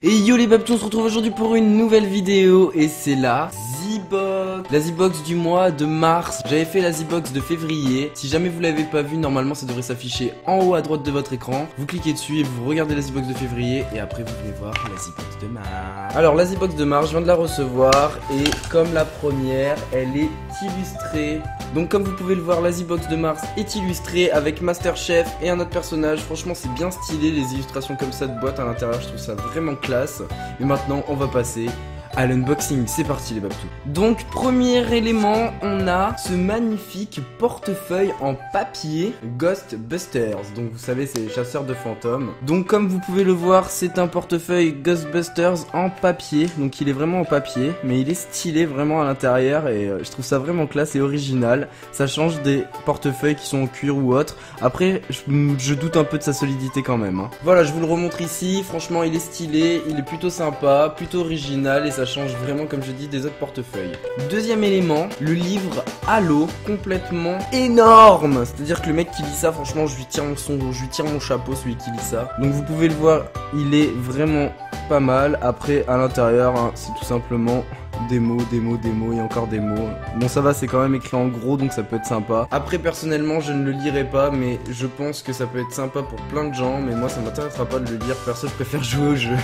Et yo les babtous, on se retrouve aujourd'hui pour une nouvelle vidéo et c'est la Z-Box. La Z-Box du mois de mars. J'avais fait la Z-Box de février. Si jamais vous l'avez pas vu, normalement ça devrait s'afficher en haut à droite de votre écran. Vous cliquez dessus et vous regardez la Z-Box de février et après vous venez voir la Z-Box de mars. Alors la Z-Box de mars, je viens de la recevoir et comme la première, elle est illustrée. Donc comme vous pouvez le voir, la Z-Box de mars est illustrée avec Masterchef et un autre personnage. Franchement c'est bien stylé les illustrations comme ça de boîte à l'intérieur, je trouve ça vraiment classe. Et maintenant on va passer à l'unboxing, c'est parti les babtous. Donc premier élément, on a ce magnifique portefeuille en papier Ghostbusters. Donc vous savez c'est les chasseurs de fantômes. Donc comme vous pouvez le voir, c'est un portefeuille Ghostbusters en papier. Donc il est vraiment en papier, mais il est stylé vraiment à l'intérieur et je trouve ça vraiment classe et original. Ça change des portefeuilles qui sont en cuir ou autre. Après je doute un peu de sa solidité quand même hein. Voilà, je vous le remontre ici, franchement il est stylé, il est plutôt sympa, plutôt original et ça change vraiment comme je dis des autres portefeuilles. Deuxième élément, le livre Halo, complètement énorme. C'est-à-dire que le mec qui lit ça, franchement je lui tire mon chapeau, celui qui lit ça. Donc vous pouvez le voir, il est vraiment pas mal. Après à l'intérieur hein, c'est tout simplement des mots et encore des mots. Bon ça va, c'est quand même écrit en gros donc ça peut être sympa. Après personnellement je ne le lirai pas, mais je pense que ça peut être sympa pour plein de gens, mais moi ça m'intéressera pas de le lire, perso je préfère jouer au jeu.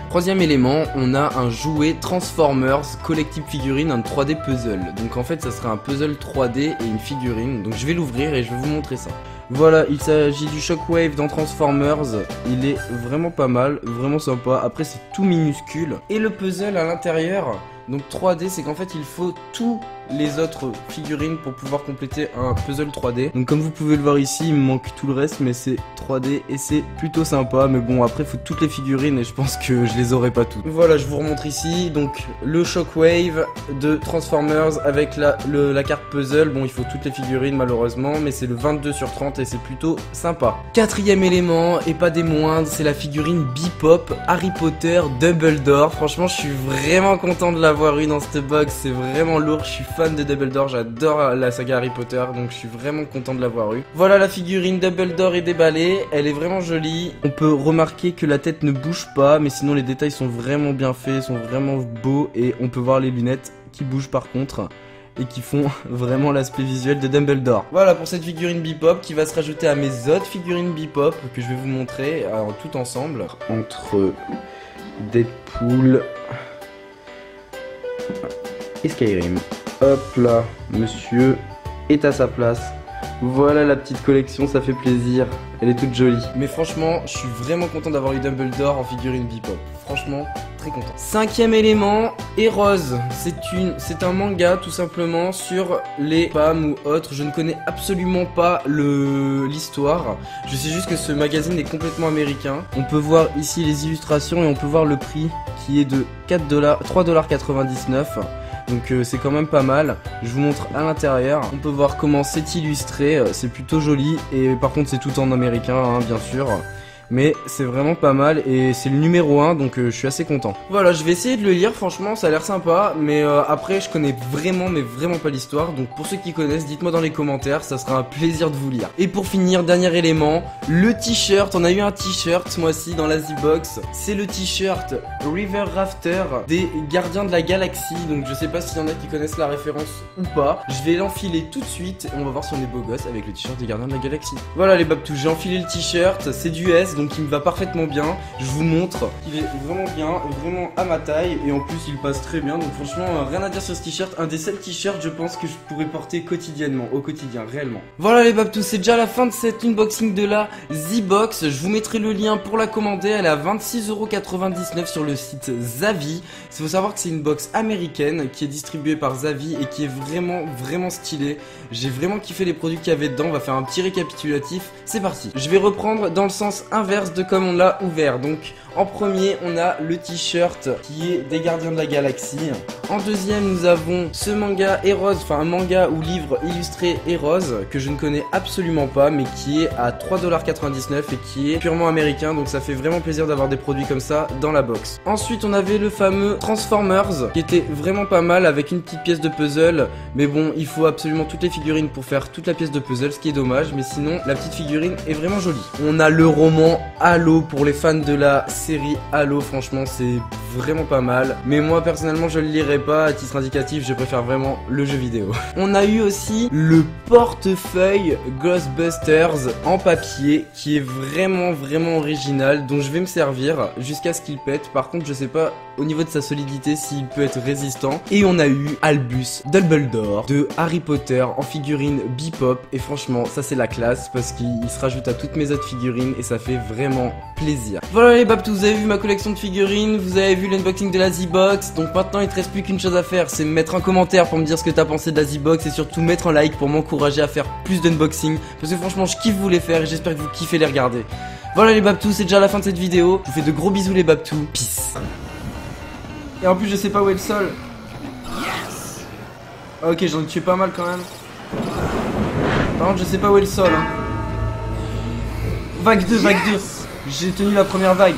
Troisième élément, on a un jouet Transformers Collective Figurine, un 3D puzzle. Donc en fait ça serait un puzzle 3D et une figurine. Donc je vais l'ouvrir et je vais vous montrer ça. Voilà, il s'agit du Shockwave dans Transformers. Il est vraiment pas mal, vraiment sympa. Après c'est tout minuscule. Et le puzzle à l'intérieur, donc 3D, c'est qu'en fait il faut tous les autres figurines pour pouvoir compléter un puzzle 3D. Donc comme vous pouvez le voir ici, il me manque tout le reste, mais c'est 3D et c'est plutôt sympa. Mais bon, après il faut toutes les figurines et je pense que je les aurai pas toutes. Voilà, je vous remontre ici, donc le Shockwave de Transformers avec la carte puzzle. Bon, il faut toutes les figurines malheureusement, mais c'est le 22/30 et c'est plutôt sympa. Quatrième élément, et pas des moindres, c'est la figurine Bebop Harry Potter Dumbledore. Franchement, je suis vraiment content de l'avoir eu dans cette box, c'est vraiment lourd, je suis fan de Dumbledore, j'adore la saga Harry Potter, donc je suis vraiment content de l'avoir eu. Voilà, la figurine Dumbledore est déballée, elle est vraiment jolie. On peut remarquer que la tête ne bouge pas, mais sinon les détails sont vraiment bien faits, sont vraiment beaux, et on peut voir les lunettes qui bougent par contre et qui font vraiment l'aspect visuel de Dumbledore. Voilà pour cette figurine Bebop qui va se rajouter à mes autres figurines Bebop que je vais vous montrer tout ensemble. Entre Deadpool et Skyrim. Hop là, monsieur est à sa place. Voilà la petite collection, ça fait plaisir. Elle est toute jolie. Mais franchement, je suis vraiment content d'avoir eu Dumbledore en figurine Bebop. Franchement, très content. Cinquième élément, Heroes. C'est un manga tout simplement sur les femmes ou autres. Je ne connais absolument pas l'histoire. Je sais juste que ce magazine est complètement américain. On peut voir ici les illustrations et on peut voir le prix qui est de 3,99$. Donc c'est quand même pas mal. Je vous montre à l'intérieur. On peut voir comment c'est illustré. C'est plutôt joli. Et par contre c'est tout en américain hein, bien sûr. Mais c'est vraiment pas mal et c'est le numéro 1 donc je suis assez content. Voilà, je vais essayer de le lire, franchement ça a l'air sympa. Mais après je connais vraiment pas l'histoire. Donc pour ceux qui connaissent, dites-moi dans les commentaires, ça sera un plaisir de vous lire. Et pour finir, dernier élément, le t-shirt. On a eu un t-shirt ce mois-ci dans la Z-Box. C'est le t-shirt River Rafter des Gardiens de la Galaxie. Donc je sais pas s'il y en a qui connaissent la référence ou pas. Je vais l'enfiler tout de suite et on va voir si on est beau gosse avec le t-shirt des Gardiens de la Galaxie. Voilà les babtous, j'ai enfilé le t-shirt, c'est du S donc il me va parfaitement bien. Je vous montre qu'il est vraiment bien, vraiment à ma taille et en plus il passe très bien. Donc franchement rien à dire sur ce t-shirt, un des seuls t-shirts je pense que je pourrais porter quotidiennement, au quotidien réellement. Voilà les babtous, c'est déjà la fin de cet unboxing de la Z-Box. Je vous mettrai le lien pour la commander, elle est à 26,99€ sur le site Zavvi. Il faut savoir que c'est une box américaine qui est distribuée par Zavvi et qui est vraiment stylée. J'ai vraiment kiffé les produits qu'il y avait dedans. On va faire un petit récapitulatif, c'est parti. Je vais reprendre dans le sens inverse de comme on l'a ouvert. Donc en premier on a le t-shirt qui est des Gardiens de la Galaxie. En deuxième, nous avons ce manga Heroes, enfin un manga ou livre illustré Heroes que je ne connais absolument pas, mais qui est à 3,99$ et qui est purement américain, donc ça fait vraiment plaisir d'avoir des produits comme ça dans la box. Ensuite, on avait le fameux Transformers qui était vraiment pas mal avec une petite pièce de puzzle, mais bon, il faut absolument toutes les figurines pour faire toute la pièce de puzzle, ce qui est dommage, mais sinon la petite figurine est vraiment jolie. On a le roman Halo pour les fans de la série Halo, franchement c'est vraiment pas mal, mais moi personnellement je le lirai pas, à titre indicatif je préfère vraiment le jeu vidéo. On a eu aussi le portefeuille Ghostbusters en papier qui est vraiment original, dont je vais me servir jusqu'à ce qu'il pète. Par contre je sais pas au niveau de sa solidité s'il peut être résistant. Et on a eu Albus Dumbledore de Harry Potter en figurine Bebop, et franchement ça c'est la classe parce qu'il se rajoute à toutes mes autres figurines et ça fait vraiment plaisir. Voilà les babtous, vous avez vu ma collection de figurines, vous avez vu l'unboxing de la Z-Box, donc maintenant il te reste plus qu'une chose à faire, c'est me mettre un commentaire pour me dire ce que t'as pensé de la Z-Box et surtout mettre un like pour m'encourager à faire plus d'unboxing parce que franchement je kiffe vous les faire et j'espère que vous kiffez les regarder. Voilà les babtous, c'est déjà la fin de cette vidéo, je vous fais de gros bisous les babtous, peace. Et en plus je sais pas où est le sol. Ok, j'en ai tué pas mal quand même. Par contre je sais pas où est le sol hein. Vague 2, vague 2. J'ai tenu la première vague.